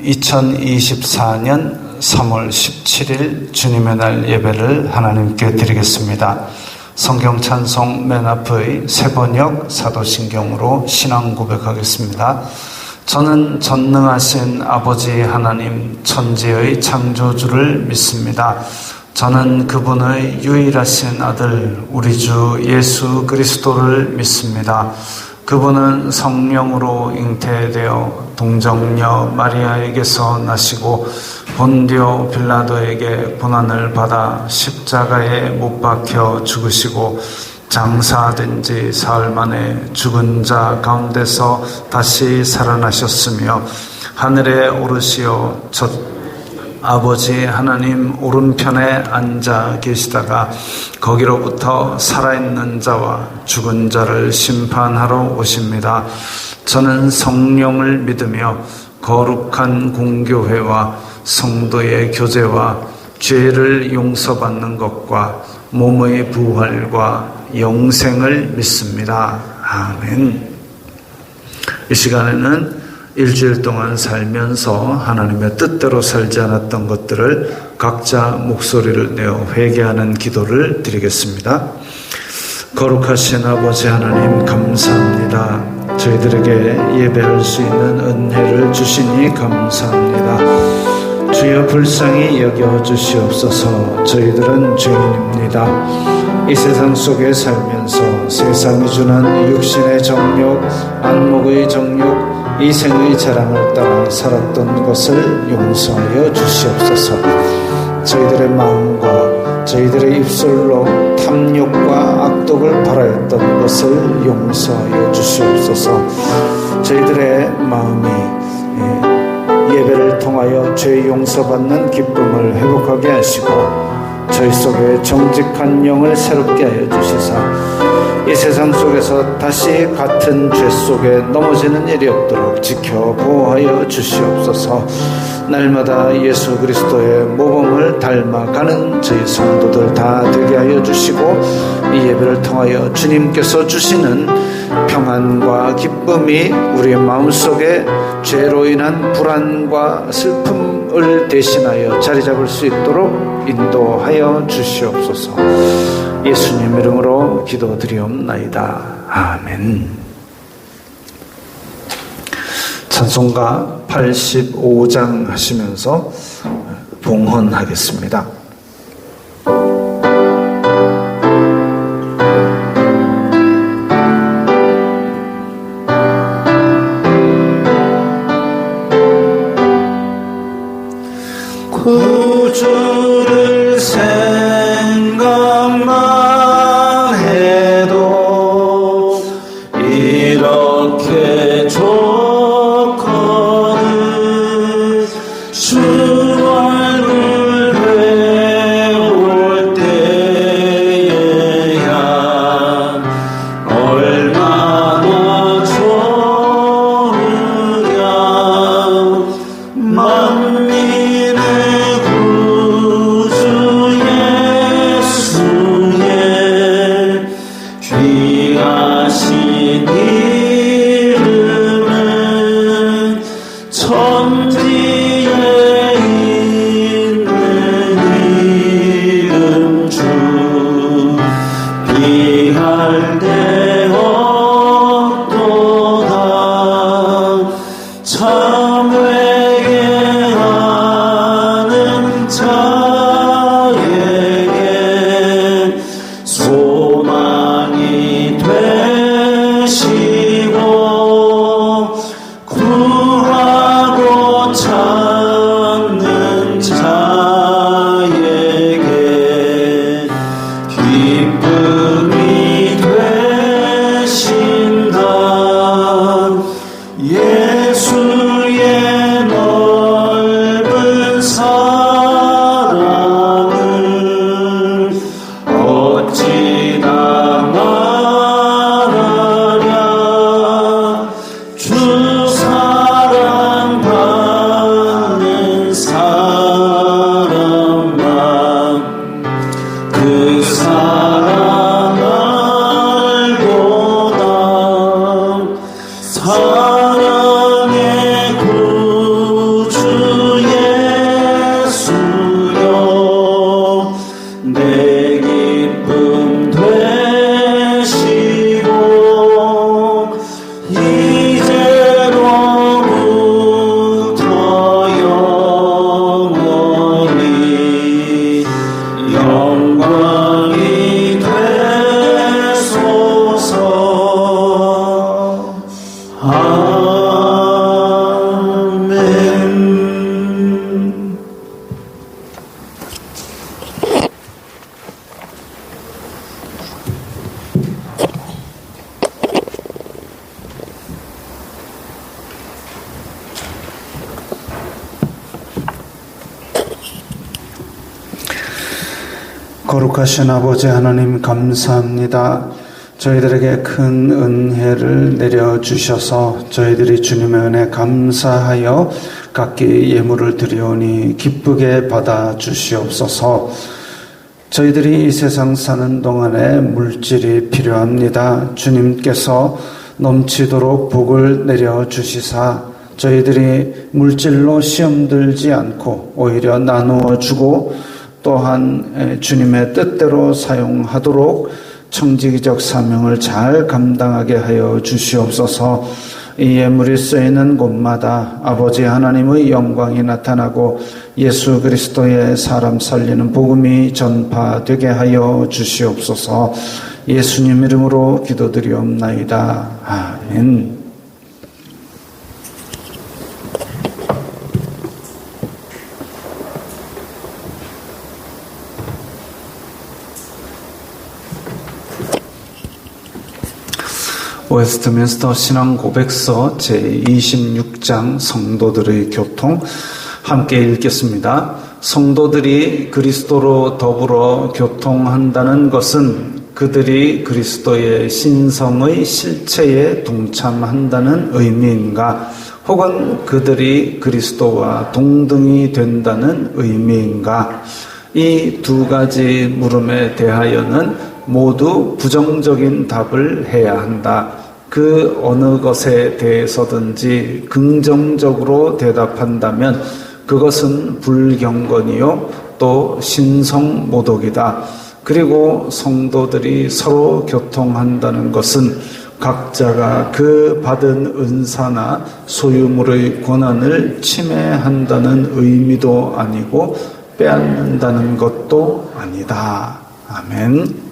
2024년 3월 17일 주님의 날 예배를 하나님께 드리겠습니다. 성경 찬송 맨 앞의 세번역 사도신경으로 신앙 고백하겠습니다. 저는 전능하신 아버지 하나님 천지의 창조주를 믿습니다. 저는 그분의 유일하신 아들 우리 주 예수 그리스도를 믿습니다. 그분은 성령으로 잉태되어 동정녀 마리아에게서 나시고 본디오 빌라도에게 고난을 받아 십자가에 못 박혀 죽으시고 장사된 지 사흘 만에 죽은 자 가운데서 다시 살아나셨으며 하늘에 오르시어 아버지 하나님 오른편에 앉아 계시다가 거기로부터 살아있는 자와 죽은 자를 심판하러 오십니다. 저는 성령을 믿으며 거룩한 공교회와 성도의 교제와 죄를 용서받는 것과 몸의 부활과 영생을 믿습니다. 아멘. 이 시간에는 일주일 동안 살면서 하나님의 뜻대로 살지 않았던 것들을 각자 목소리를 내어 회개하는 기도를 드리겠습니다. 거룩하신 아버지 하나님 감사합니다. 저희들에게 예배할 수 있는 은혜를 주시니 감사합니다. 주여 불쌍히 여겨 주시옵소서. 저희들은 죄인입니다. 이 세상 속에 살면서 세상이 주는 육신의 정욕, 안목의 정욕, 이생의 자랑을 따라 살았던 것을 용서하여 주시옵소서. 저희들의 마음과 저희들의 입술로 탐욕과 악독을 발하였던 것을 용서하여 주시옵소서. 저희들의 마음이 예배를 통하여 죄 용서받는 기쁨을 회복하게 하시고 저희 속에 정직한 영을 새롭게 하여 주시사 이 세상 속에서 다시 같은 죄 속에 넘어지는 일이 없도록 지켜 보호하여 주시옵소서. 날마다 예수 그리스도의 모범을 닮아가는 저희 성도들 다 되게 하여 주시고 이 예배를 통하여 주님께서 주시는 평안과 기쁨이 우리의 마음속에 죄로 인한 불안과 슬픔을 대신하여 자리 잡을 수 있도록 인도하여 주시옵소서. 예수님 이름으로 기도드리옵나이다. 아멘. 찬송가 85장 하시면서 봉헌하겠습니다. 구주를 생각만 해도 이렇게 좋거든. 주 얼굴 배울 때에야 얼마나 좋으랴. 만민의 귀하신 이름은 천지에 있는 이름 주 비할 데 없도다. 참 회개하는 자에게 소망이 되시고 구하고 찾는 자에게 기쁨이 되신다. 예수의 넓은 사랑을 어찌다 말하랴. 주 사랑받는 사람만 그 사랑 알고다. 사랑의 구주 기쁨 되시고 이제로부터 영원히 영광이 되소서. 아멘. 거룩하신 아버지 하나님 감사합니다. 저희들에게 큰 은혜를 내려주셔서 저희들이 주님의 은혜 감사하여 각기 예물을 드리오니 기쁘게 받아주시옵소서. 저희들이 이 세상 사는 동안에 물질이 필요합니다. 주님께서 넘치도록 복을 내려주시사 저희들이 물질로 시험 들지 않고 오히려 나누어 주고 또한 주님의 뜻대로 사용하도록 청지기적 사명을 잘 감당하게 하여 주시옵소서. 이 예물이 쓰이는 곳마다 아버지 하나님의 영광이 나타나고 예수 그리스도의 사람 살리는 복음이 전파되게 하여 주시옵소서. 예수님 이름으로 기도드리옵나이다. 아멘. 웨스트민스터 신앙고백서 제26장 성도들의 교통 함께 읽겠습니다. 성도들이 그리스도로 더불어 교통한다는 것은 그들이 그리스도의 신성의 실체에 동참한다는 의미인가, 혹은 그들이 그리스도와 동등이 된다는 의미인가? 이 두 가지 물음에 대하여는 모두 부정적인 답을 해야 한다. 그 어느 것에 대해서든지 긍정적으로 대답한다면 그것은 불경건이요 또 신성모독이다. 그리고 성도들이 서로 교통한다는 것은 각자가 그 받은 은사나 소유물의 권한을 침해한다는 의미도 아니고 빼앗는다는 것도 아니다. 아멘.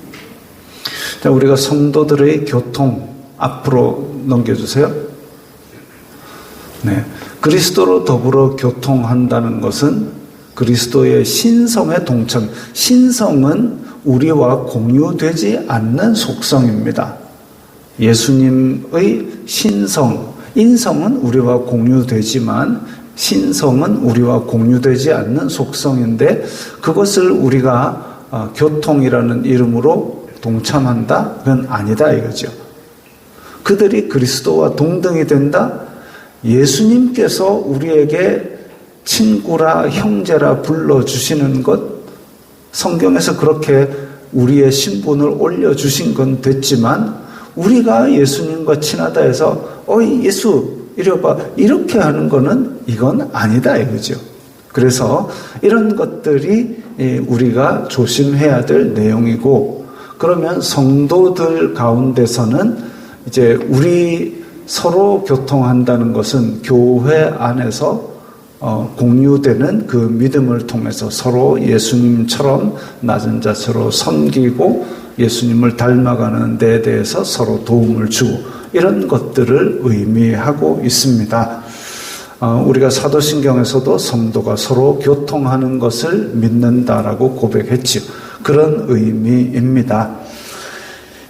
자, 우리가 성도들의 교통 앞으로 넘겨주세요. 네, 그리스도로 더불어 교통한다는 것은 그리스도의 신성에 동참. 신성은 우리와 공유되지 않는 속성입니다. 예수님의 신성, 인성은 우리와 공유되지만 신성은 우리와 공유되지 않는 속성인데 그것을 우리가 교통이라는 이름으로 동참한다? 그건 아니다 이거죠. 그들이 그리스도와 동등이 된다? 예수님께서 우리에게 친구라 형제라 불러주시는 것, 성경에서 그렇게 우리의 신분을 올려주신 건 됐지만 우리가 예수님과 친하다 해서 어이 예수 이리 와봐 이렇게 하는 거는 이건 아니다 이거죠. 그래서 이런 것들이 우리가 조심해야 될 내용이고, 그러면 성도들 가운데서는 이제 우리 서로 교통한다는 것은 교회 안에서 공유되는 그 믿음을 통해서 서로 예수님처럼 낮은 자세로 섬기고 예수님을 닮아가는 데 대해서 서로 도움을 주고 이런 것들을 의미하고 있습니다. 우리가 사도신경에서도 성도가 서로 교통하는 것을 믿는다라고 고백했지요. 그런 의미입니다.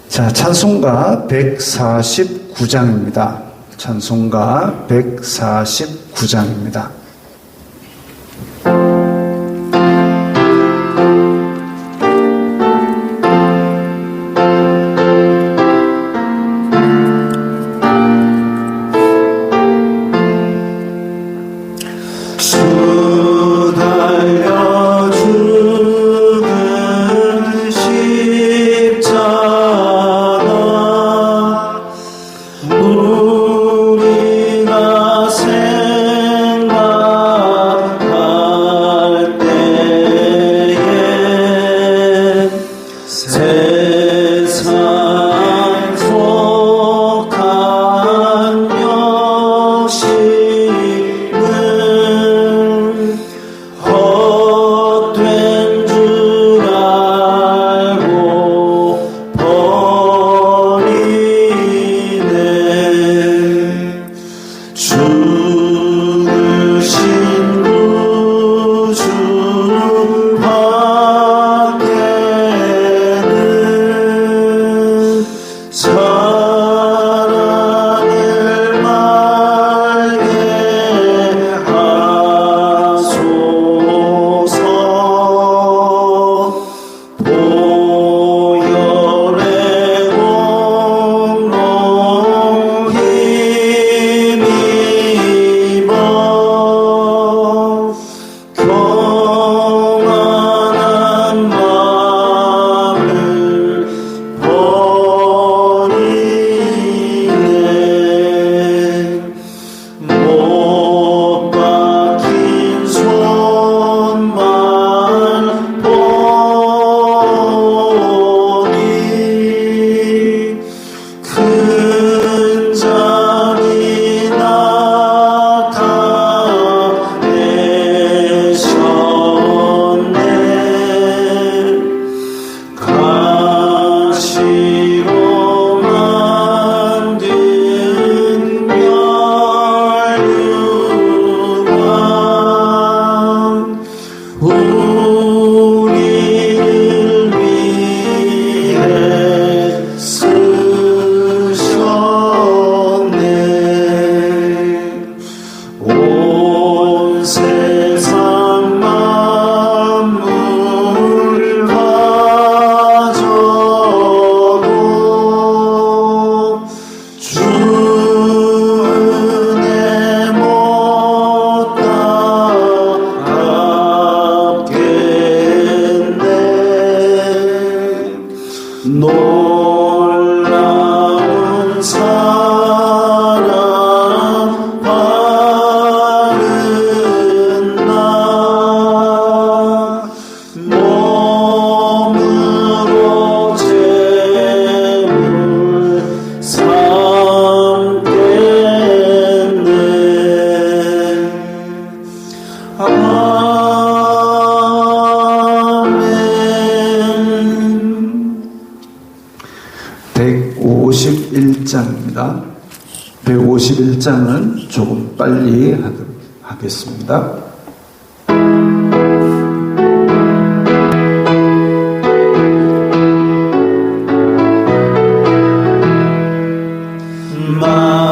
자, 찬송가 149장입니다. 찬송가 149장입니다. 우리가 생각 놀라운 사랑 바른다. 몸으로 재물 삼겠네. 아멘. 151장입니다. 151장은 조금 빨리 하겠습니다.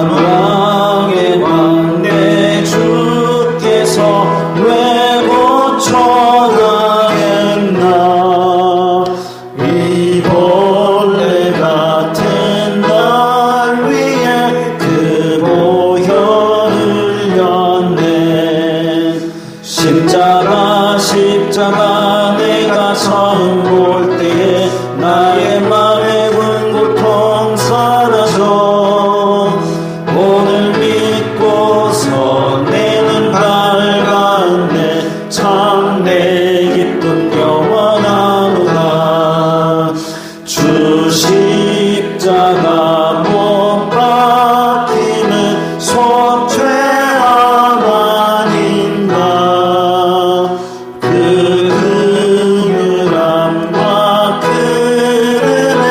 만왕의 왕내 주께서 왜 고쳐나했나. 이 벌레 같은 날 위에 그 보혈을 흘렸네. 십자가 내가 처음 볼 때에 나의 맘에 군 고통 사라져. 오늘 믿고서 내는 밝았네. 참 내 기쁨 영원하노라. 주 십자가 못 박히는 속죄함 아닌가. 그 긍휼함과 그 은혜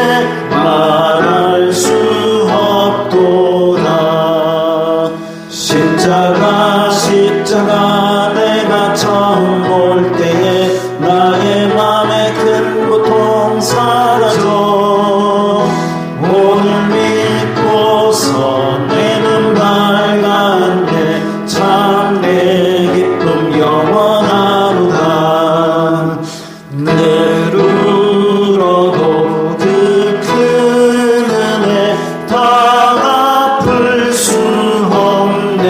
말할 수 없도다. 십자가 내가 처음 볼 때에 나의 맘에 큰 고통 사라져. 오늘 믿고서 내는 밝았네. 참 내 기쁨 영원하노라. 늘 울어도 그 큰 은혜 다 갚을 수 없네.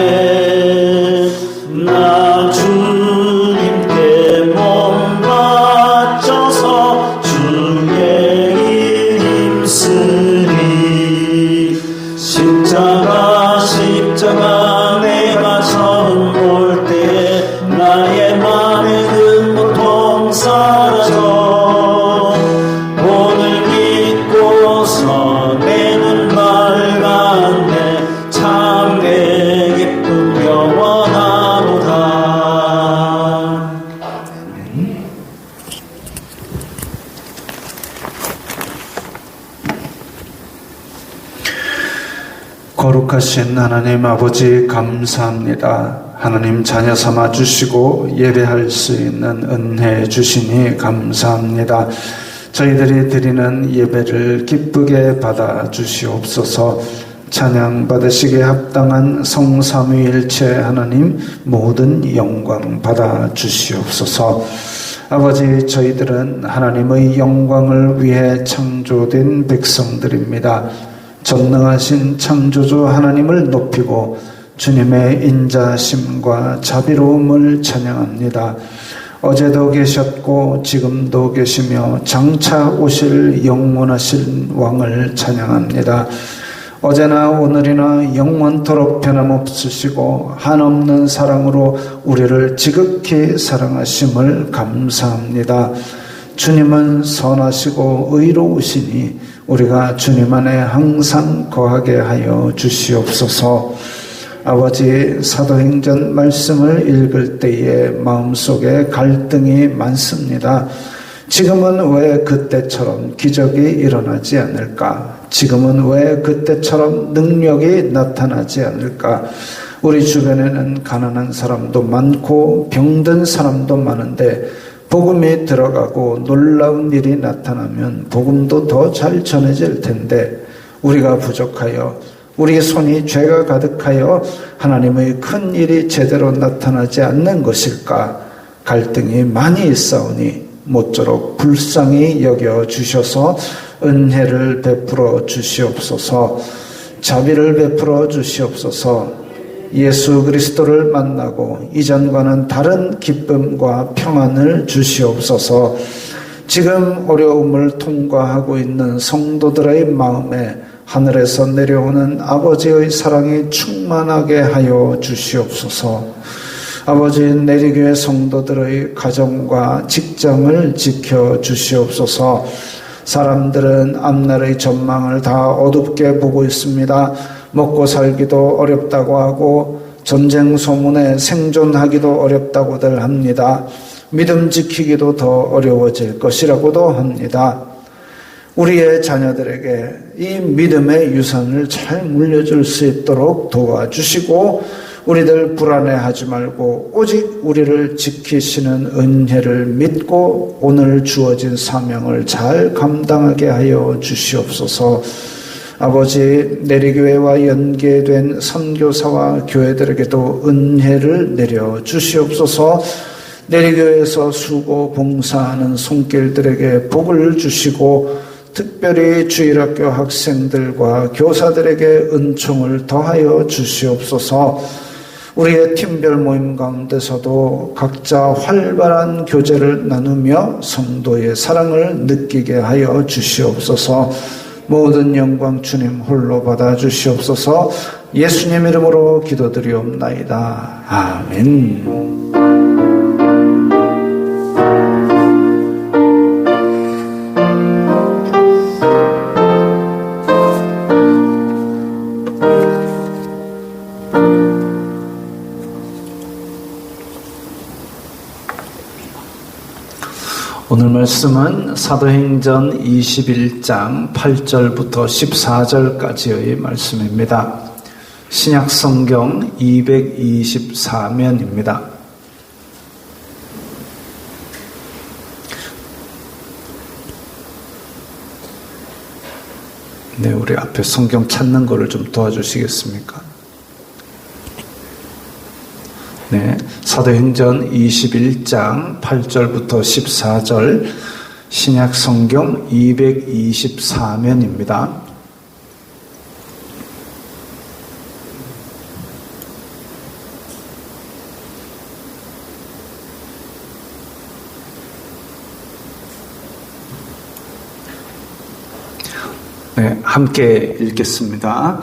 나 주님께 몸 바쳐서 주의 일 힘쓰리. 십자가 내가 처음 볼 때 나의 맘에 큰 고통 사라져. 오늘 믿고서 내는 밝았네. 참 내 기쁨 영원하노라. 거룩하신 하나님 아버지 감사합니다. 하나님 자녀 삼아 주시고 예배할 수 있는 은혜 주시니 감사합니다. 저희들이 드리는 예배를 기쁘게 받아 주시옵소서. 찬양 받으시기에 합당한 성삼위일체 하나님 모든 영광 받아 주시옵소서. 아버지, 저희들은 하나님의 영광을 위해 창조된 백성들입니다. 전능하신 창조주 하나님을 높이고 주님의 인자심과 자비로움을 찬양합니다. 어제도 계셨고 지금도 계시며 장차 오실 영원하신 왕을 찬양합니다. 어제나 오늘이나 영원토록 변함없으시고 한없는 사랑으로 우리를 지극히 사랑하심을 감사합니다. 주님은 선하시고 의로우시니 우리가 주님 안에 항상 거하게 하여 주시옵소서. 아버지, 사도행전 말씀을 읽을 때에 마음속에 갈등이 많습니다. 지금은 왜 그때처럼 기적이 일어나지 않을까? 지금은 왜 그때처럼 능력이 나타나지 않을까? 우리 주변에는 가난한 사람도 많고 병든 사람도 많은데 복음이 들어가고 놀라운 일이 나타나면 복음도 더 잘 전해질 텐데 우리가 부족하여 우리 손이 죄가 가득하여 하나님의 큰 일이 제대로 나타나지 않는 것일까? 갈등이 많이 있사오니 모쪼록 불쌍히 여겨주셔서 은혜를 베풀어 주시옵소서. 자비를 베풀어 주시옵소서. 예수 그리스도를 만나고 이전과는 다른 기쁨과 평안을 주시옵소서. 지금 어려움을 통과하고 있는 성도들의 마음에 하늘에서 내려오는 아버지의 사랑이 충만하게 하여 주시옵소서. 아버지, 내리교회 성도들의 가정과 직장을 지켜 주시옵소서. 사람들은 앞날의 전망을 다 어둡게 보고 있습니다. 먹고 살기도 어렵다고 하고 전쟁 소문에 생존하기도 어렵다고들 합니다. 믿음 지키기도 더 어려워질 것이라고도 합니다. 우리의 자녀들에게 이 믿음의 유산을 잘 물려줄 수 있도록 도와주시고, 우리들 불안해하지 말고 오직 우리를 지키시는 은혜를 믿고 오늘 주어진 사명을 잘 감당하게 하여 주시옵소서. 아버지, 내리교회와 연계된 선교사와 교회들에게도 은혜를 내려 주시옵소서. 내리교회에서 수고 봉사하는 손길들에게 복을 주시고, 특별히 주일학교 학생들과 교사들에게 은총을 더하여 주시옵소서. 우리의 팀별 모임 가운데서도 각자 활발한 교제를 나누며 성도의 사랑을 느끼게 하여 주시옵소서. 모든 영광 주님 홀로 받아 주시옵소서. 예수님 이름으로 기도드리옵나이다. 아멘. 오늘 말씀은 사도행전 21장 8절부터 14절까지의 말씀입니다. 신약성경 224면입니다. 네, 우리 앞에 성경 찾는 거를 좀 도와주시겠습니까? 네, 사도행전 21장 8절부터 14절, 신약성경 224면입니다. 네, 함께 읽겠습니다.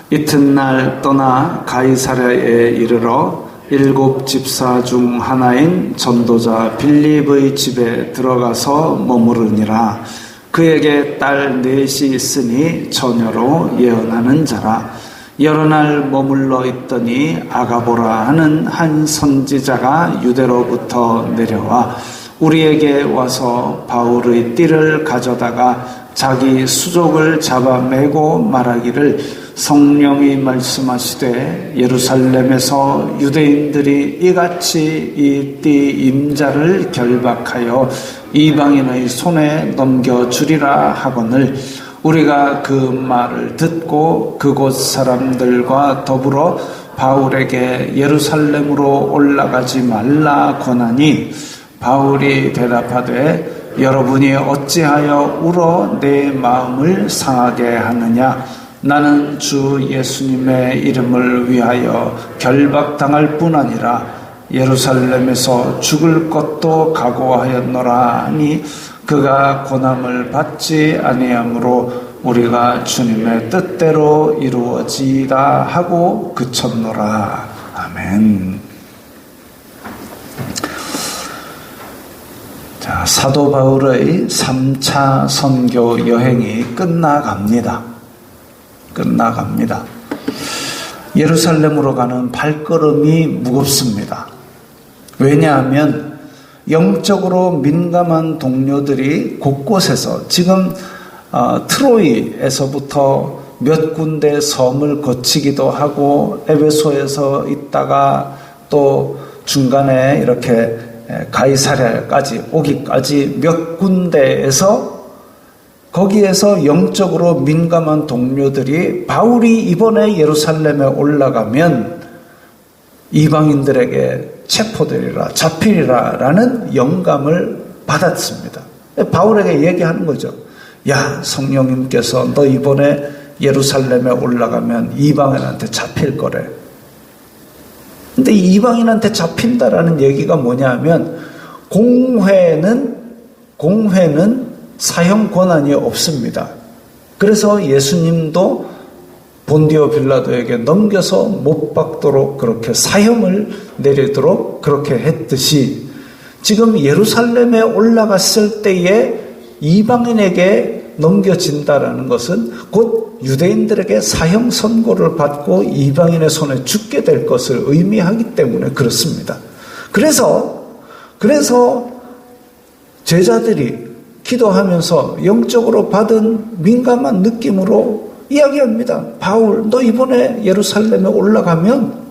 이튿날 떠나 가이사랴에 이르러 7 집사 중 하나인 전도자 빌립의 집에 들어가서 머무르니라. 그에게 딸 넷이 있으니 처녀로 예언하는 자라. 여러 날 머물러 있더니 아가보라 하는 한 선지자가 유대로부터 내려와 우리에게 와서 바울의 띠를 가져다가 자기 수족을 잡아매고 말하기를, 성령이 말씀하시되 예루살렘에서 유대인들이 이같이 이 띠 임자를 결박하여 이방인의 손에 넘겨주리라 하거늘, 우리가 그 말을 듣고 그곳 사람들과 더불어 바울에게 예루살렘으로 올라가지 말라 권하니, 바울이 대답하되 여러분이 어찌하여 울어 내 마음을 상하게 하느냐? 나는 주 예수님의 이름을 위하여 결박당할 뿐 아니라 예루살렘에서 죽을 것도 각오하였노라 하니, 그가 고난을 받지 아니하므로 우리가 주님의 뜻대로 이루어지이다 하고 그쳤노라. 아멘. 자, 사도 바울의 3차 선교 여행이 끝나갑니다. 예루살렘으로 가는 발걸음이 무겁습니다. 왜냐하면 영적으로 민감한 동료들이 곳곳에서, 지금 트로이에서부터 몇 군데 섬을 거치기도 하고 에베소에서 있다가 또 중간에 이렇게 가이사랴까지 오기까지 몇 군데에서, 거기에서 영적으로 민감한 동료들이 바울이 이번에 예루살렘에 올라가면 이방인들에게 체포되리라, 잡히리라 라는 영감을 받았습니다. 바울에게 얘기하는 거죠. 야, 성령님께서 너 이번에 예루살렘에 올라가면 이방인한테 잡힐 거래. 근데 이방인한테 잡힌다라는 얘기가 뭐냐 하면, 공회는 공회는 사형 권한이 없습니다. 그래서 예수님도 본디오 빌라도에게 넘겨서 못 박도록 그렇게 사형을 내리도록 그렇게 했듯이 지금 예루살렘에 올라갔을 때에 이방인에게 넘겨진다라는 것은 곧 유대인들에게 사형 선고를 받고 이방인의 손에 죽게 될 것을 의미하기 때문에 그렇습니다. 그래서 제자들이 기도하면서 영적으로 받은 민감한 느낌으로 이야기합니다. 바울, 너 이번에 예루살렘에 올라가면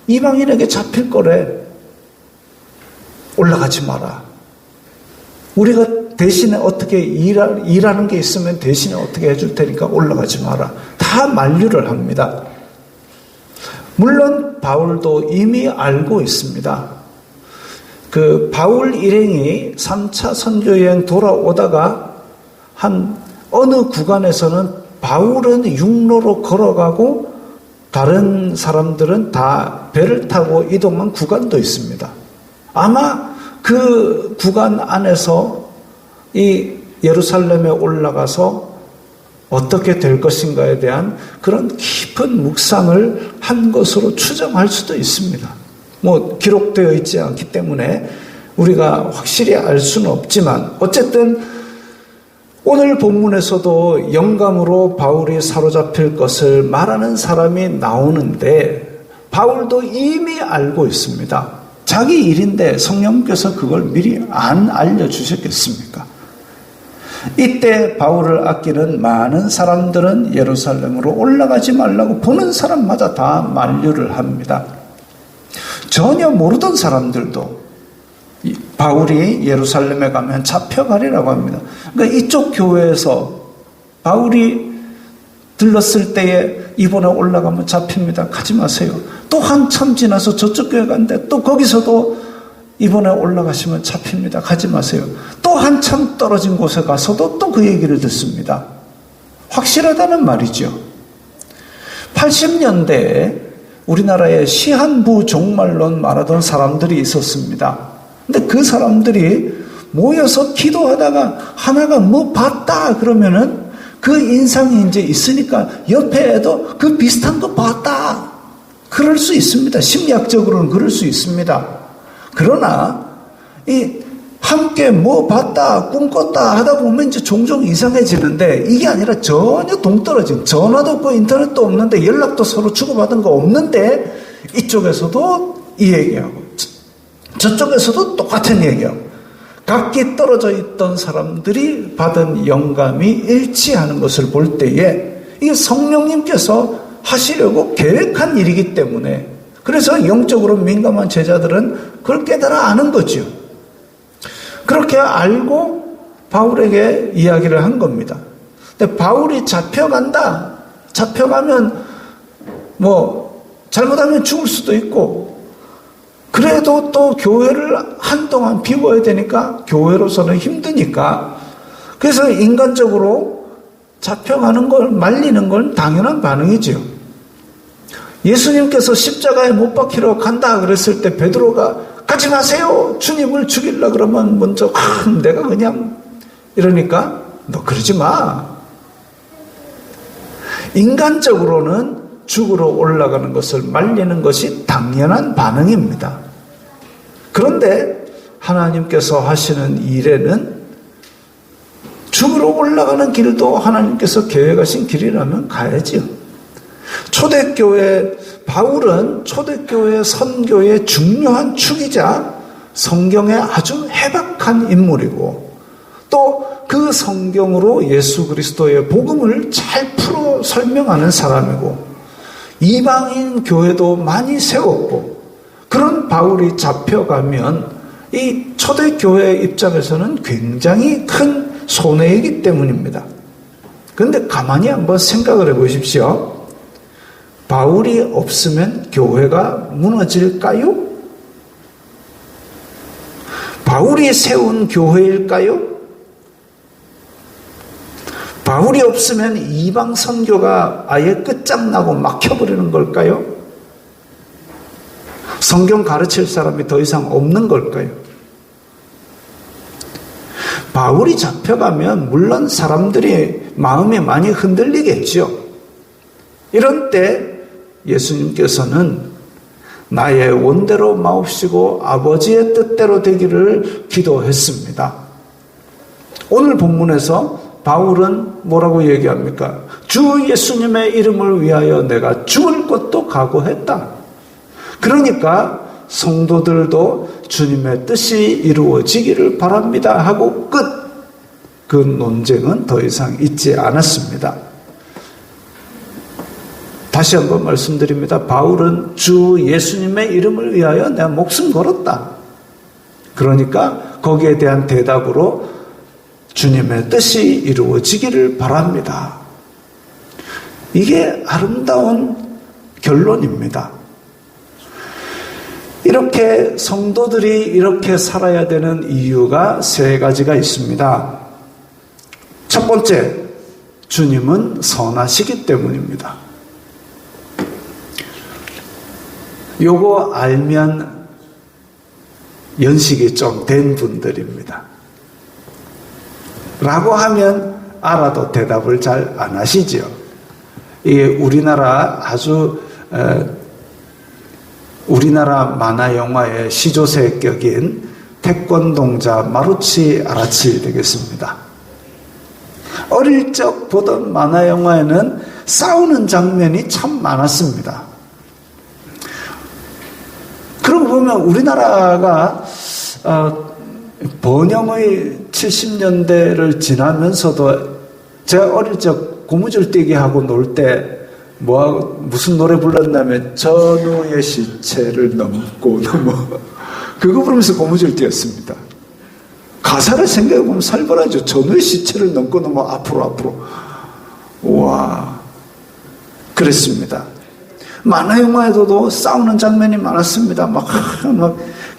이방인에게 잡힐 거래. 올라가지 마라. 우리가 대신에 어떻게 일하는 게 있으면 대신에 어떻게 해줄 테니까 올라가지 마라. 다 만류를 합니다. 물론 바울도 이미 알고 있습니다. 그 바울 일행이 3차 선교여행 돌아오다가 한 어느 구간에서는 바울은 육로로 걸어가고 다른 사람들은 다 배를 타고 이동한 구간도 있습니다. 아마 그 구간 안에서 이 예루살렘에 올라가서 어떻게 될 것인가에 대한 그런 깊은 묵상을 한 것으로 추정할 수도 있습니다. 기록되어 있지 않기 때문에 우리가 확실히 알 수는 없지만 어쨌든 오늘 본문에서도 영감으로 바울이 사로잡힐 것을 말하는 사람이 나오는데 바울도 이미 알고 있습니다. 자기 일인데 성령께서 그걸 미리 안 알려주셨겠습니까? 이때 바울을 아끼는 많은 사람들은 예루살렘으로 올라가지 말라고 보는 사람마다 다 만류를 합니다. 전혀 모르던 사람들도 바울이 예루살렘에 가면 잡혀가리라고 합니다. 그러니까 이쪽 교회에서 바울이 들렀을 때에 이번에 올라가면 잡힙니다. 가지 마세요. 또 한참 지나서 저쪽 교회 갔는데 또 거기서도 이번에 올라가시면 잡힙니다. 가지 마세요. 또 한참 떨어진 곳에 가서도 또 그 얘기를 듣습니다. 확실하다는 말이죠. 80년대에 우리나라에 시한부 종말론 말하던 사람들이 있었습니다. 근데 그 사람들이 모여서 기도하다가 하나가 뭐 봤다 그러면은 그 인상이 이제 있으니까 옆에 애도 그 비슷한 거 봤다. 그럴 수 있습니다. 심리학적으로는 그럴 수 있습니다. 그러나 함께 뭐 봤다, 꿈꿨다 하다 보면 이제 종종 이상해지는데 이게 아니라 전혀 동떨어진 전화도 없고 인터넷도 없는데 연락도 서로 주고받은 거 없는데 이쪽에서도 이 얘기하고 저쪽에서도 똑같은 얘기하고 각기 떨어져 있던 사람들이 받은 영감이 일치하는 것을 볼 때에 이게 성령님께서 하시려고 계획한 일이기 때문에 그래서 영적으로 민감한 제자들은 그걸 깨달아 아는 거죠. 그렇게 알고 바울에게 이야기를 한 겁니다. 근데 바울이 잡혀간다. 잡혀가면 잘못하면 죽을 수도 있고 그래도 또 교회를 한동안 비워야 되니까 교회로서는 힘드니까 그래서 인간적으로 잡혀가는 걸 말리는 건 당연한 반응이지요. 예수님께서 십자가에 못 박히러 간다 그랬을 때 베드로가 가지 마세요. 주님을 죽이려 그러면 먼저 내가 그냥 이러니까 너 그러지 마. 인간적으로는 죽으러 올라가는 것을 말리는 것이 당연한 반응입니다. 그런데 하나님께서 하시는 일에는 죽으러 올라가는 길도 하나님께서 계획하신 길이라면 가야지요. 초대교회 바울은 초대교회 선교의 중요한 축이자 성경의 아주 해박한 인물이고 또 그 성경으로 예수 그리스도의 복음을 잘 풀어 설명하는 사람이고 이방인 교회도 많이 세웠고 그런 바울이 잡혀가면 이 초대교회 입장에서는 굉장히 큰 손해이기 때문입니다. 그런데 가만히 한번 생각을 해보십시오. 바울이 없으면 교회가 무너질까요? 바울이 세운 교회일까요? 바울이 없으면 이방 선교가 아예 끝장나고 막혀버리는 걸까요? 성경 가르칠 사람이 더 이상 없는 걸까요? 바울이 잡혀가면 물론 사람들이 마음이 많이 흔들리겠죠. 이런 때 예수님께서는 나의 원대로 마옵시고 아버지의 뜻대로 되기를 기도했습니다. 오늘 본문에서 바울은 뭐라고 얘기합니까? 주 예수님의 이름을 위하여 내가 죽을 것도 각오했다. 그러니까 성도들도 주님의 뜻이 이루어지기를 바랍니다 하고 끝. 그 논쟁은 더 이상 있지 않았습니다. 다시 한번 말씀드립니다. 바울은 주 예수님의 이름을 위하여 내가 목숨 걸었다. 그러니까 거기에 대한 대답으로 주님의 뜻이 이루어지기를 바랍니다. 이게 아름다운 결론입니다. 이렇게 성도들이 이렇게 살아야 되는 이유가 세 가지가 있습니다. 첫 번째, 주님은 선하시기 때문입니다. 요거 알면 연식이 좀 된 분들입니다. 라고 하면 알아도 대답을 잘 안 하시죠. 이게 우리나라 만화 영화의 시조새격인 태권동자 마루치 아라치 되겠습니다. 어릴 적 보던 만화 영화에는 싸우는 장면이 참 많았습니다. 그러고 보면 우리나라가 번영의 70년대를 지나면서도 제가 어릴 적 고무줄 뛰기 하고 놀 때 무슨 노래 불렀냐면 전우의 시체를 넘고 그거 부르면서 고무줄 뛰었습니다. 가사를 생각해보면 살벌하죠. 전우의 시체를 넘고 앞으로 와 그랬습니다. 만화 영화에도 싸우는 장면이 많았습니다.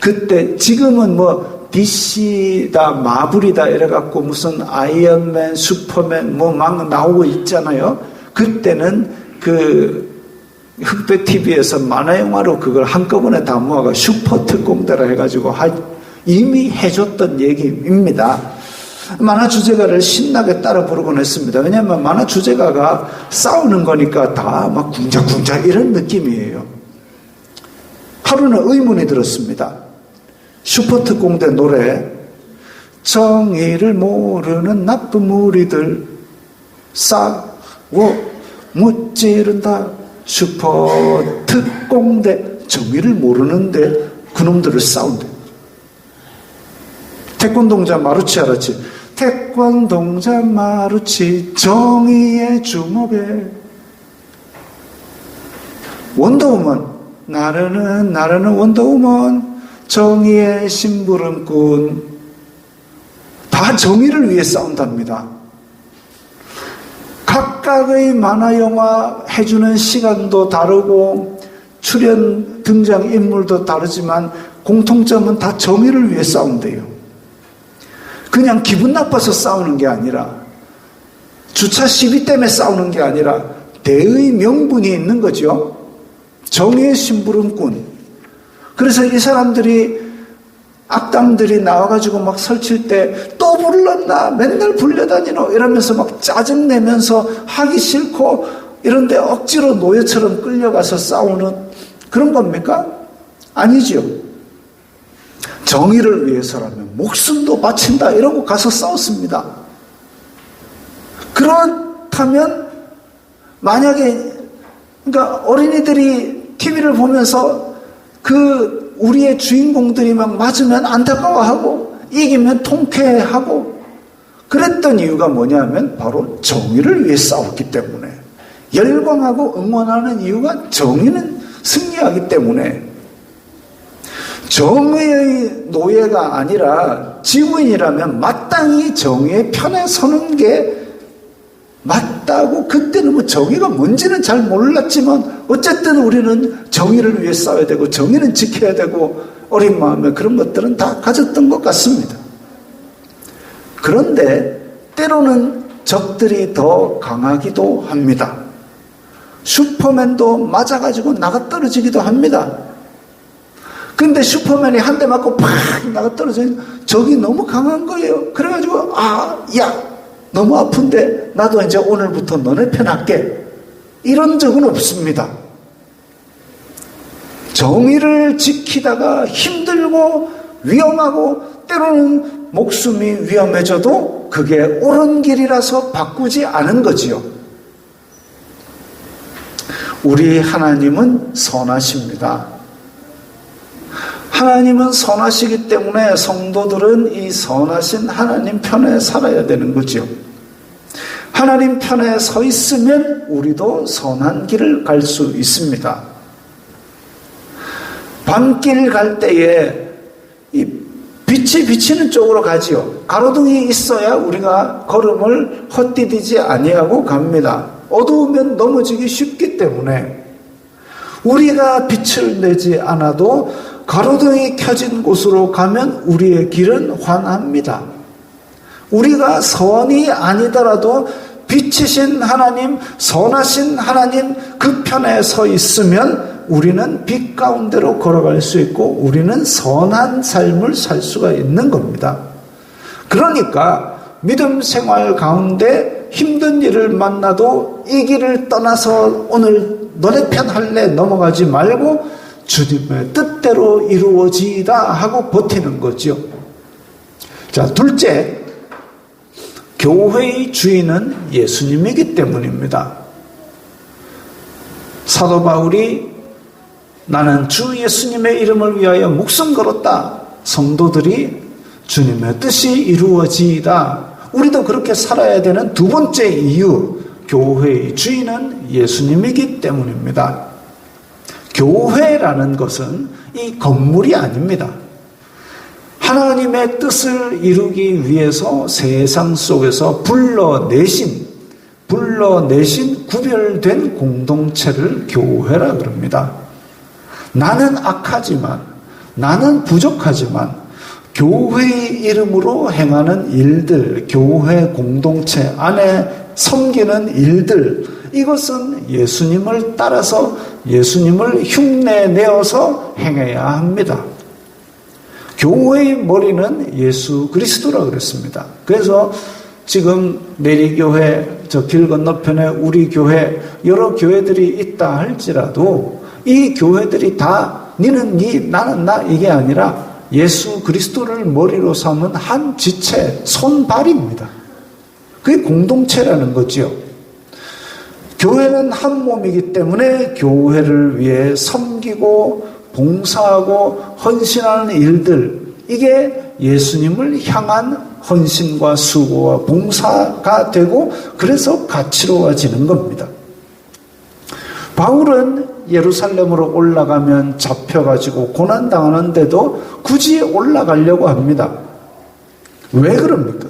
그때 지금은 DC다 마블이다 이래갖고 무슨 아이언맨, 슈퍼맨 막 나오고 있잖아요. 그때는 흑백 TV에서 만화 영화로 그걸 한꺼번에 다 모아가 슈퍼 특공대라 해가지고 이미 해줬던 얘기입니다. 만화 주제가를 신나게 따라 부르곤 했습니다. 왜냐하면 만화 주제가가 싸우는 거니까 다 막 궁작궁작 이런 느낌이에요. 하루는 의문이 들었습니다. 슈퍼특공대 노래 정의를 모르는 나쁜 무리들 싸워 무찌른다. 슈퍼특공대 정의를 모르는데 그놈들을 싸운대. 태권동자 마루치 아라치 태권동자 마루치 정의의 주먹에 원더우먼 나르는 원더우먼 정의의 심부름꾼 다 정의를 위해 싸운답니다. 각각의 만화 영화 해주는 시간도 다르고 출연 등장 인물도 다르지만 공통점은 다 정의를 위해 싸운대요. 그냥 기분 나빠서 싸우는 게 아니라 주차 시비 때문에 싸우는 게 아니라 대의 명분이 있는 거죠. 정의의 심부름꾼. 그래서 이 사람들이 악당들이 나와가지고 막 설칠 때 또 불렀나 맨날 불려다니노 이러면서 막 짜증내면서 하기 싫고 이런데 억지로 노예처럼 끌려가서 싸우는 그런 겁니까? 아니죠. 정의를 위해서라면 목숨도 바친다 이러고 가서 싸웠습니다. 그렇다면 만약에 그러니까 어린이들이 TV를 보면서 우리의 주인공들이 막 맞으면 안타까워하고 이기면 통쾌해하고 그랬던 이유가 뭐냐면 바로 정의를 위해 싸웠기 때문에 열광하고 응원하는 이유가 정의는 승리하기 때문에 정의의 노예가 아니라 지구인이라면 마땅히 정의의 편에 서는 게 맞다고 그때는 정의가 뭔지는 잘 몰랐지만 어쨌든 우리는 정의를 위해 싸워야 되고 정의는 지켜야 되고 어린 마음에 그런 것들은 다 가졌던 것 같습니다. 그런데 때로는 적들이 더 강하기도 합니다. 슈퍼맨도 맞아가지고 나가 떨어지기도 합니다. 근데 슈퍼맨이 한 대 맞고 팍 나가 떨어져서 적이 너무 강한 거예요. 그래가지고 야 너무 아픈데 나도 이제 오늘부터 너네 편 할게. 이런 적은 없습니다. 정의를 지키다가 힘들고 위험하고 때로는 목숨이 위험해져도 그게 옳은 길이라서 바꾸지 않은 거지요. 우리 하나님은 선하십니다. 하나님은 선하시기 때문에 성도들은 이 선하신 하나님 편에 살아야 되는 거죠. 하나님 편에 서 있으면 우리도 선한 길을 갈 수 있습니다. 밤길 갈 때에 이 빛이 비치는 쪽으로 가지요. 가로등이 있어야 우리가 걸음을 헛디디지 아니하고 갑니다. 어두우면 넘어지기 쉽기 때문에 우리가 빛을 내지 않아도 가로등이 켜진 곳으로 가면 우리의 길은 환합니다. 우리가 선이 아니더라도 빛이신 하나님, 선하신 하나님 그 편에 서 있으면 우리는 빛 가운데로 걸어갈 수 있고 우리는 선한 삶을 살 수가 있는 겁니다. 그러니까 믿음 생활 가운데 힘든 일을 만나도 이 길을 떠나서 오늘 너네 편 할래 넘어가지 말고 주님의 뜻대로 이루어지이다 하고 버티는 거죠. 자, 둘째, 교회의 주인은 예수님이기 때문입니다. 사도 바울이 나는 주 예수님의 이름을 위하여 목숨 걸었다. 성도들이 주님의 뜻이 이루어지이다. 우리도 그렇게 살아야 되는 두 번째 이유, 교회의 주인은 예수님이기 때문입니다. 교회라는 것은 이 건물이 아닙니다. 하나님의 뜻을 이루기 위해서 세상 속에서 불러내신 구별된 공동체를 교회라 그럽니다. 나는 악하지만, 나는 부족하지만 교회의 이름으로 행하는 일들, 교회 공동체 안에 섬기는 일들, 이것은 예수님을 따라서 예수님을 흉내내어서 행해야 합니다. 교회의 머리는 예수 그리스도라 그랬습니다. 그래서 지금 내리교회, 저 길 건너편에 우리 교회, 여러 교회들이 있다 할지라도 이 교회들이 다 니는 니, 나는 나 이게 아니라 예수 그리스도를 머리로 삼은 한 지체, 손발입니다. 그게 공동체라는 거지요. 교회는 한 몸이기 때문에 교회를 위해 섬기고 봉사하고 헌신하는 일들, 이게 예수님을 향한 헌신과 수고와 봉사가 되고 그래서 가치로워지는 겁니다. 바울은 예루살렘으로 올라가면 잡혀가지고 고난당하는데도 굳이 올라가려고 합니다. 왜 그럽니까?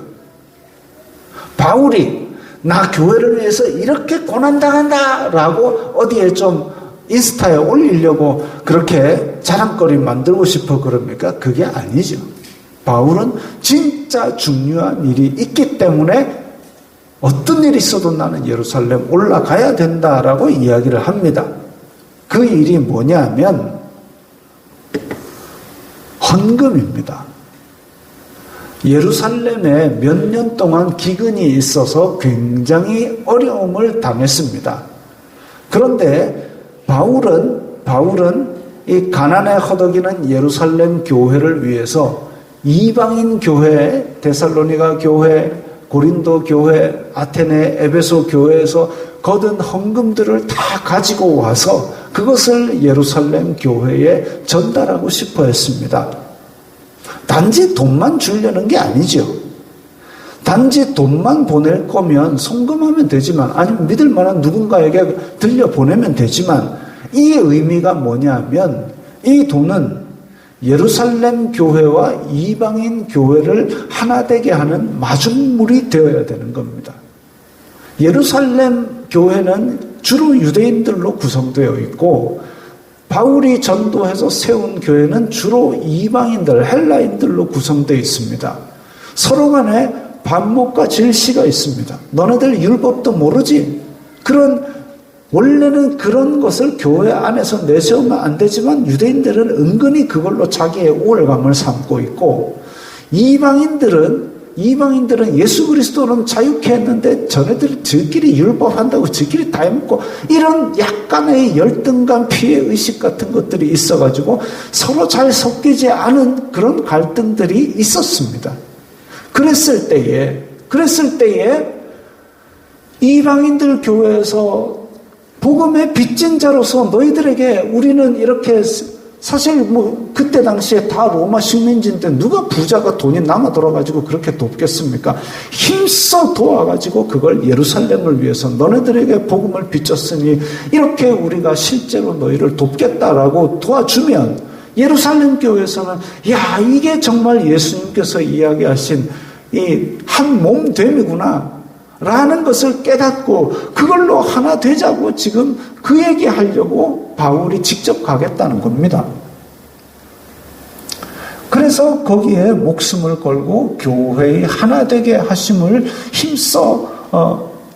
바울이 나 교회를 위해서 이렇게 고난당한다 라고 어디에 좀 인스타에 올리려고 그렇게 자랑거리 만들고 싶어 그럽니까? 그게 아니죠. 바울은 진짜 중요한 일이 있기 때문에 어떤 일이 있어도 나는 예루살렘 올라가야 된다라고 이야기를 합니다. 그 일이 뭐냐면 헌금입니다. 예루살렘에 몇 년 동안 기근이 있어서 굉장히 어려움을 당했습니다. 그런데 바울은 이 가난에 허덕이는 예루살렘 교회를 위해서 이방인 교회, 데살로니가 교회, 고린도 교회, 아테네, 에베소 교회에서 거둔 헌금들을 다 가지고 와서 그것을 예루살렘 교회에 전달하고 싶어 했습니다. 단지 돈만 주려는 게 아니죠. 단지 돈만 보낼 거면 송금하면 되지만, 아니면 믿을 만한 누군가에게 들려보내면 되지만, 이 의미가 뭐냐면 이 돈은 예루살렘 교회와 이방인 교회를 하나 되게 하는 마중물이 되어야 되는 겁니다. 예루살렘 교회는 주로 유대인들로 구성되어 있고 바울이 전도해서 세운 교회는 주로 이방인들, 헬라인들로 구성되어 있습니다. 서로 간에 반목과 질시가 있습니다. 너네들 율법도 모르지? 그런 원래는 그런 것을 교회 안에서 내세우면 안 되지만 유대인들은 은근히 그걸로 자기의 우월감을 삼고 있고, 이방인들은 예수 그리스도는 자유케 했는데 저네들 저끼리 율법한다고 저끼리 다 해먹고, 이런 약간의 열등감, 피해의식 같은 것들이 있어가지고 서로 잘 섞이지 않은 그런 갈등들이 있었습니다. 그랬을 때에 이방인들 교회에서 복음의 빚진 자로서 너희들에게 우리는 이렇게, 사실 그때 당시에 다 로마 식민지인데 누가 부자가 돈이 남아 돌아가지고 그렇게 돕겠습니까? 힘써 도와가지고 그걸 예루살렘을 위해서 너네들에게 복음을 빚졌으니 이렇게 우리가 실제로 너희를 돕겠다라고 도와주면, 예루살렘 교회에서는 야, 이게 정말 예수님께서 이야기하신 이 한 몸 됨이구나 라는 것을 깨닫고 그걸로 하나 되자고 지금 그 얘기하려고 바울이 직접 가겠다는 겁니다. 그래서 거기에 목숨을 걸고 교회의 하나 되게 하심을 힘써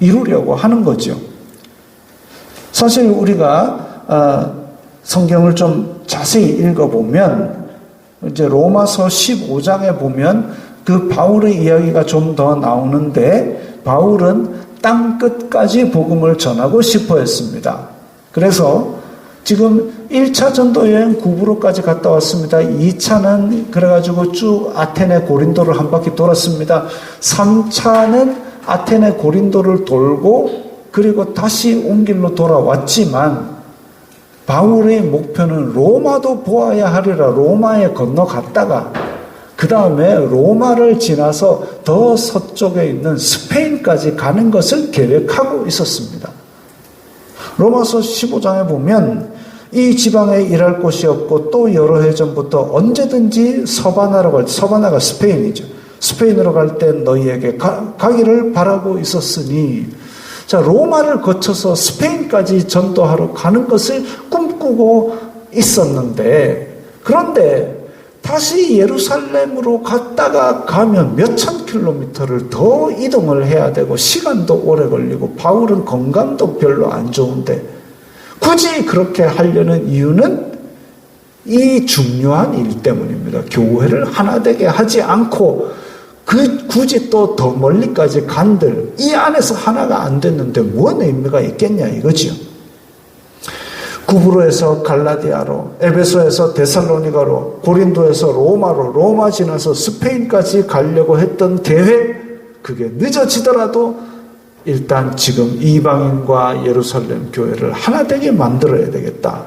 이루려고 하는 거죠. 사실 우리가 성경을 좀 자세히 읽어보면 이제 로마서 15장에 보면 그 바울의 이야기가 좀 더 나오는데, 바울은 땅 끝까지 복음을 전하고 싶어 했습니다. 그래서 지금 1차 전도 여행 구브로까지 갔다 왔습니다. 2차는 그래가지고 쭉 아테네 고린도를 한 바퀴 돌았습니다. 3차는 아테네 고린도를 돌고 그리고 다시 온 길로 돌아왔지만, 바울의 목표는 로마도 보아야 하리라 로마에 건너갔다가 그 다음에 로마를 지나서 더 서쪽에 있는 스페인까지 가는 것을 계획하고 있었습니다. 로마서 15장에 보면 이 지방에 일할 곳이 없고 또 여러 해 전부터 언제든지 서바나가 스페인이죠. 스페인으로 갈 때 너희에게 가기를 바라고 있었으니, 자, 로마를 거쳐서 스페인까지 전도하러 가는 것을 꿈꾸고 있었는데, 그런데 다시 예루살렘으로 갔다가 가면 몇천 킬로미터를 더 이동을 해야 되고 시간도 오래 걸리고 바울은 건강도 별로 안 좋은데 굳이 그렇게 하려는 이유는 이 중요한 일 때문입니다. 교회를 하나 되게 하지 않고 굳이 또 더 멀리까지 간들 이 안에서 하나가 안 됐는데 뭔 의미가 있겠냐 이거지요. 구브로에서 갈라디아로, 에베소에서 데살로니가로, 고린도에서 로마로, 로마 지나서 스페인까지 가려고 했던 계획, 그게 늦어지더라도 일단 지금 이방인과 예루살렘 교회를 하나 되게 만들어야 되겠다.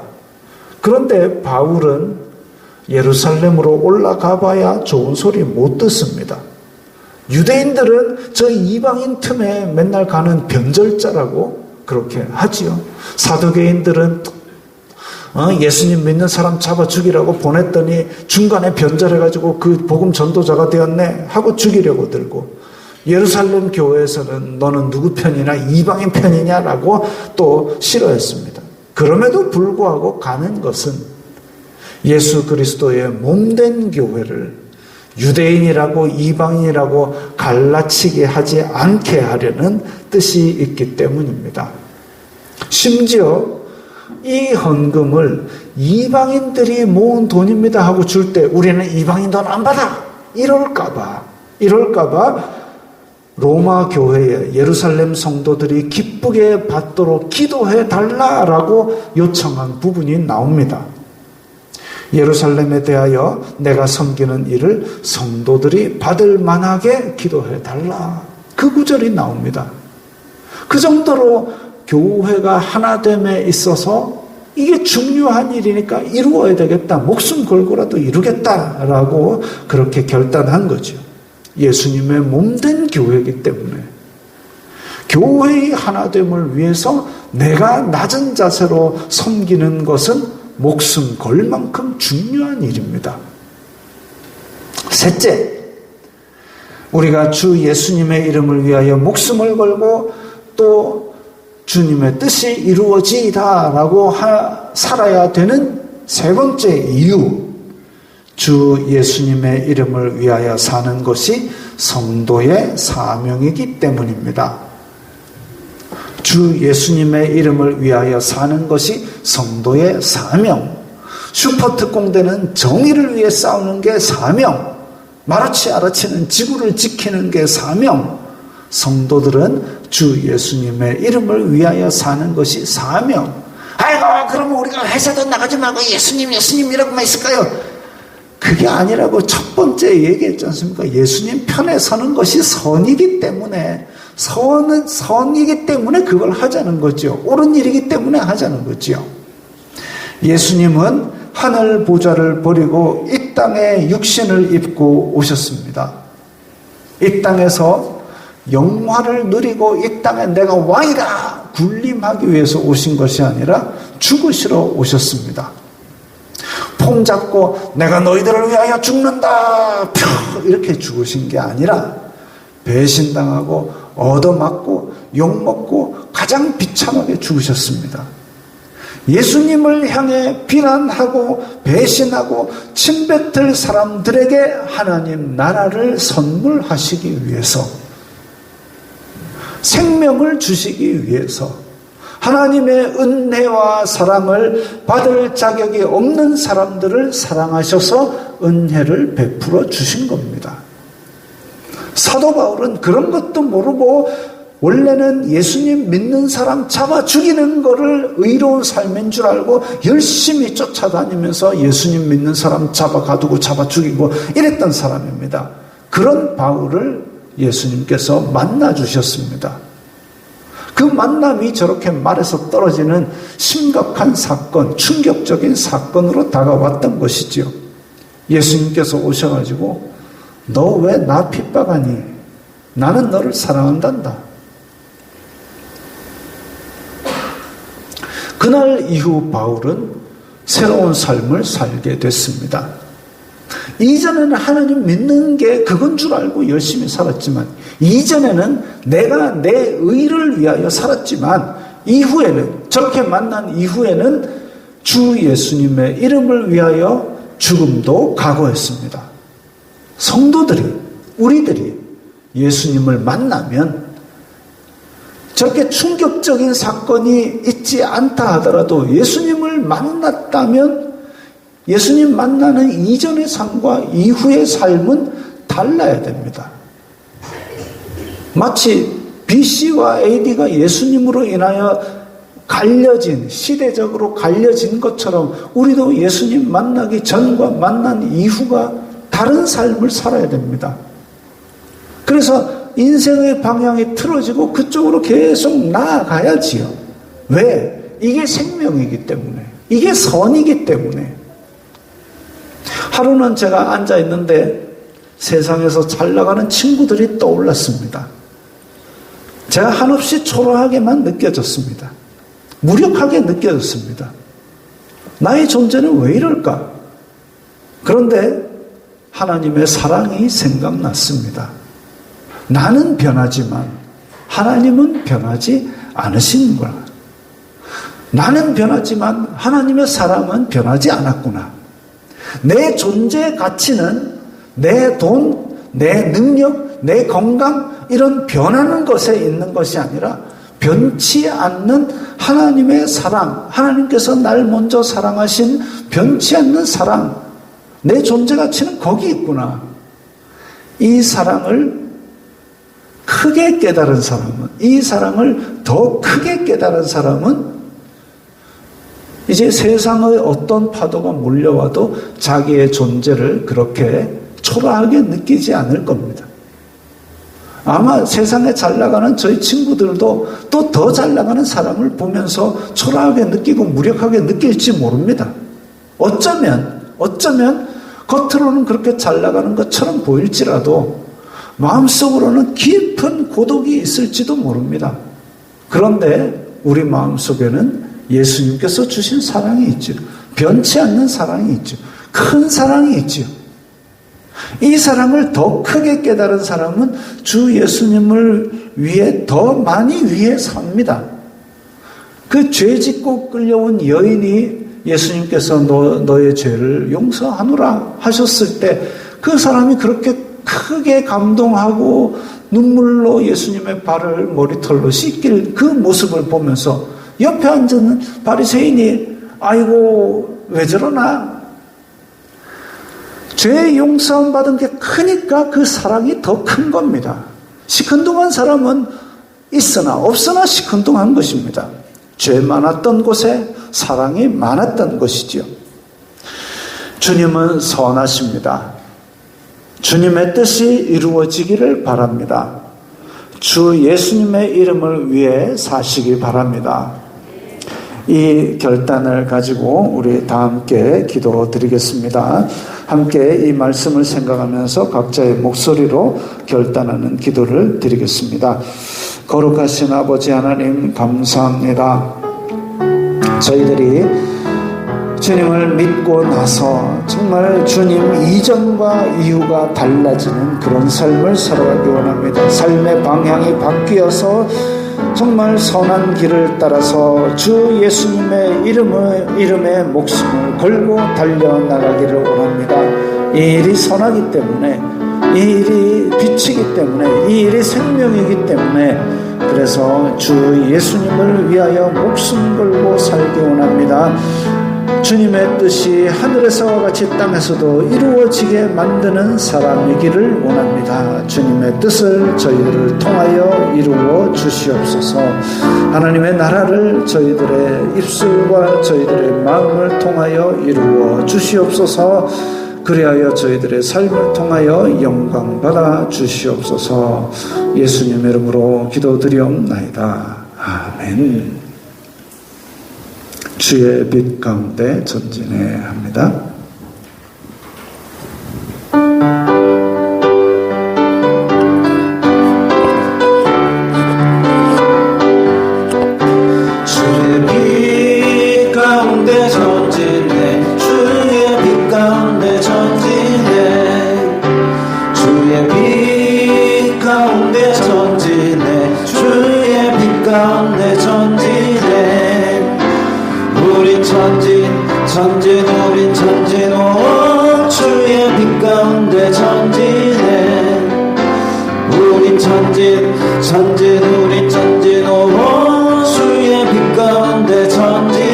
그런데 바울은 예루살렘으로 올라가 봐야 좋은 소리 못 듣습니다. 유대인들은 저 이방인 틈에 맨날 가는 변절자라고 그렇게 하지요. 사두개인들은 예수님 믿는 사람 잡아 죽이라고 보냈더니 중간에 변절해가지고 그 복음 전도자가 되었네 하고 죽이려고 들고, 예루살렘 교회에서는 너는 누구 편이냐, 이방인 편이냐라고 또 싫어했습니다. 그럼에도 불구하고 가는 것은 예수 그리스도의 몸된 교회를 유대인이라고 이방인이라고 갈라치게 하지 않게 하려는 뜻이 있기 때문입니다. 심지어 이 헌금을 이방인들이 모은 돈입니다 하고 줄 때 우리는 이방인 돈 안 받아 이럴까봐 로마 교회에 예루살렘 성도들이 기쁘게 받도록 기도해 달라라고 요청한 부분이 나옵니다. 예루살렘에 대하여 내가 섬기는 일을 성도들이 받을 만하게 기도해 달라, 그 구절이 나옵니다. 그 정도로 교회가 하나됨에 있어서 이게 중요한 일이니까 이루어야 되겠다, 목숨 걸고라도 이루겠다라고 그렇게 결단한 거죠. 예수님의 몸된 교회이기 때문에 교회의 하나됨을 위해서 내가 낮은 자세로 섬기는 것은 목숨 걸 만큼 중요한 일입니다. 셋째, 우리가 주 예수님의 이름을 위하여 목숨을 걸고 또 주님의 뜻이 이루어지다라고 살아야 되는 세 번째 이유, 주 예수님의 이름을 위하여 사는 것이 성도의 사명이기 때문입니다. 주 예수님의 이름을 위하여 사는 것이 성도의 사명. 슈퍼특공대는 정의를 위해 싸우는 게 사명. 마르치 아르치는 지구를 지키는 게 사명. 성도들은 주 예수님의 이름을 위하여 사는 것이 사명. 아이고, 그러면 우리가 회사도 나가지 말고 예수님이라고만 있을까요? 그게 아니라고 첫 번째 얘기했지 않습니까? 예수님 편에 서는 것이 선이기 때문에, 선이기 때문에 그걸 하자는 거죠. 옳은 일이기 때문에 하자는 거죠. 예수님은 하늘 보좌를 버리고 이 땅에 육신을 입고 오셨습니다. 이 땅에서 영화를 누리고 이 땅에 내가 왕이다 군림하기 위해서 오신 것이 아니라 죽으시러 오셨습니다. 폼 잡고 내가 너희들을 위하여 죽는다 이렇게 죽으신 게 아니라 배신당하고 얻어맞고 욕먹고 가장 비참하게 죽으셨습니다. 예수님을 향해 비난하고 배신하고 침뱉을 사람들에게 하나님 나라를 선물하시기 위해서, 생명을 주시기 위해서, 하나님의 은혜와 사랑을 받을 자격이 없는 사람들을 사랑하셔서 은혜를 베풀어 주신 겁니다. 사도 바울은 그런 것도 모르고 원래는 예수님 믿는 사람 잡아 죽이는 거를 의로운 삶인 줄 알고 열심히 쫓아다니면서 예수님 믿는 사람 잡아 가두고 잡아 죽이고 이랬던 사람입니다. 그런 바울을 예수님께서 만나 주셨습니다. 그 만남이 저렇게 말에서 떨어지는 심각한 사건, 충격적인 사건으로 다가왔던 것이지요. 예수님께서 오셔가지고 너 왜 나 핍박하니? 나는 너를 사랑한단다. 그날 이후 바울은 새로운 삶을 살게 됐습니다. 이전에는 하나님 믿는 게 그건 줄 알고 열심히 살았지만, 이전에는 내가 내 의를 위하여 살았지만, 이후에는, 저렇게 만난 이후에는 주 예수님의 이름을 위하여 죽음도 각오했습니다. 성도들이, 우리들이 예수님을 만나면 저렇게 충격적인 사건이 있지 않다 하더라도 예수님을 만났다면 예수님 만나는 이전의 삶과 이후의 삶은 달라야 됩니다. 마치 BC와 AD가 예수님으로 인하여 갈려진, 시대적으로 갈려진 것처럼 우리도 예수님 만나기 전과 만난 이후가 다른 삶을 살아야 됩니다. 그래서 인생의 방향이 틀어지고 그쪽으로 계속 나아가야지요. 왜? 이게 생명이기 때문에, 이게 선이기 때문에. 하루는 제가 앉아 있는데 세상에서 잘 나가는 친구들이 떠올랐습니다. 제가 한없이 초라하게만 느껴졌습니다. 무력하게 느껴졌습니다. 나의 존재는 왜 이럴까? 그런데 하나님의 사랑이 생각났습니다. 나는 변하지만 하나님은 변하지 않으시는구나. 나는 변하지만 하나님의 사랑은 변하지 않았구나. 내 존재의 가치는 내 돈, 내 능력, 내 건강 이런 변하는 것에 있는 것이 아니라 변치 않는 하나님의 사랑, 하나님께서 날 먼저 사랑하신 변치 않는 사랑, 내 존재 가치는 거기 있구나. 이 사랑을 크게 깨달은 사람은, 이 사랑을 더 크게 깨달은 사람은 이제 세상의 어떤 파도가 몰려와도 자기의 존재를 그렇게 초라하게 느끼지 않을 겁니다. 아마 세상에 잘 나가는 저희 친구들도 또 더 잘 나가는 사람을 보면서 초라하게 느끼고 무력하게 느낄지 모릅니다. 어쩌면 겉으로는 그렇게 잘 나가는 것처럼 보일지라도 마음속으로는 깊은 고독이 있을지도 모릅니다. 그런데 우리 마음속에는 예수님께서 주신 사랑이 있죠. 변치 않는 사랑이 있죠. 큰 사랑이 있죠. 이 사랑을 더 크게 깨달은 사람은 주 예수님을 위해 더 많이 위해 삽니다. 그 죄 짓고 끌려온 여인이 예수님께서 너의 죄를 용서하노라 하셨을 때 그 사람이 그렇게 크게 감동하고 눈물로 예수님의 발을 머리털로 씻길 그 모습을 보면서 옆에 앉은 바리새인이 아이고 왜 저러나? 죄 용서함 받은 게 크니까 그 사랑이 더 큰 겁니다. 시큰둥한 사람은 있으나 없으나 시큰둥한 것입니다. 죄 많았던 곳에 사랑이 많았던 것이지요. 주님은 선하십니다. 주님의 뜻이 이루어지기를 바랍니다. 주 예수님의 이름을 위해 사시기 바랍니다. 이 결단을 가지고 우리 다 함께 기도드리겠습니다. 함께 이 말씀을 생각하면서 각자의 목소리로 결단하는 기도를 드리겠습니다. 거룩하신 아버지 하나님 감사합니다. 저희들이 주님을 믿고 나서 정말 주님 이전과 이후가 달라지는 그런 삶을 살아가기 원합니다. 삶의 방향이 바뀌어서 정말 선한 길을 따라서 주 예수님의 이름에 목숨을 걸고 달려나가기를 원합니다. 이 일이 선하기 때문에, 이 일이 빛이기 때문에, 이 일이 생명이기 때문에, 그래서 주 예수님을 위하여 목숨 걸고 살기 원합니다. 주님의 뜻이 하늘에서와 같이 땅에서도 이루어지게 만드는 사람이기를 원합니다. 주님의 뜻을 저희들을 통하여 이루어 주시옵소서. 하나님의 나라를 저희들의 입술과 저희들의 마음을 통하여 이루어 주시옵소서. 그리하여 저희들의 삶을 통하여 영광 받아 주시옵소서. 예수님 이름으로 기도드리옵나이다. 아멘. 주의 빛 가운데 전진해 합니다. 주의 빛 가운데 전진해 주의 빛 가운데 전진해 주의 빛 가운데 전진해 주의 빛 가운데 전진해 우린 전진 우린 전진 오 주의 빛 가운데 전진해 우린 전진 우린 전진 오 주의 빛 가운데 전진해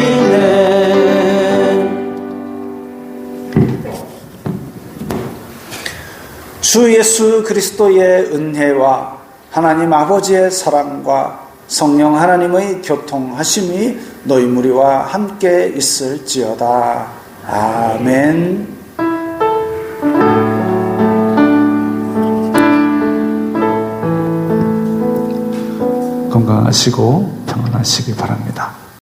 주 예수 그리스도의 은혜와 하나님 아버지의 사랑과 성령 하나님의 교통하심이 너희 무리와 함께 있을지어다. 아멘. 건강하시고 평안하시기 바랍니다.